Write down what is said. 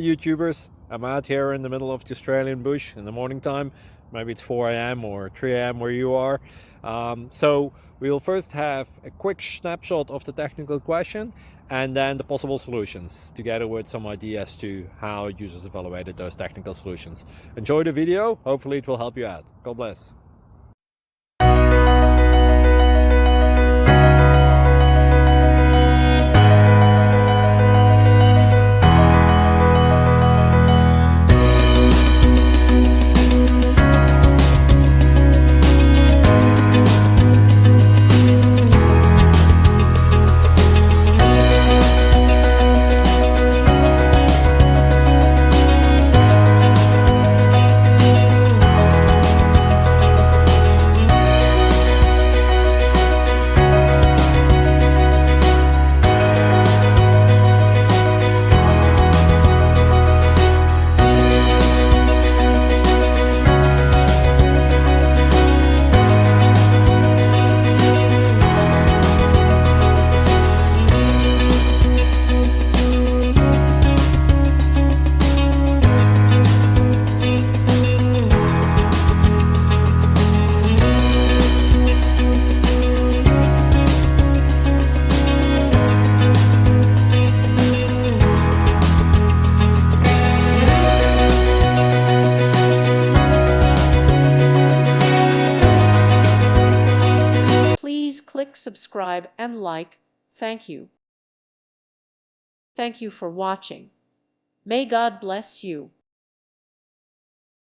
YouTubers. I'm out here in the middle of the Australian bush in the morning time. Maybe it's 4 a.m. or 3 a.m. where you are. So we'll first have a quick snapshot of the technical question and then the possible solutions, together with some ideas to how users evaluated those technical solutions. Enjoy the video. Hopefully it will help you out. God bless. Please click subscribe and like. Thank you. Thank you for watching. May God bless you.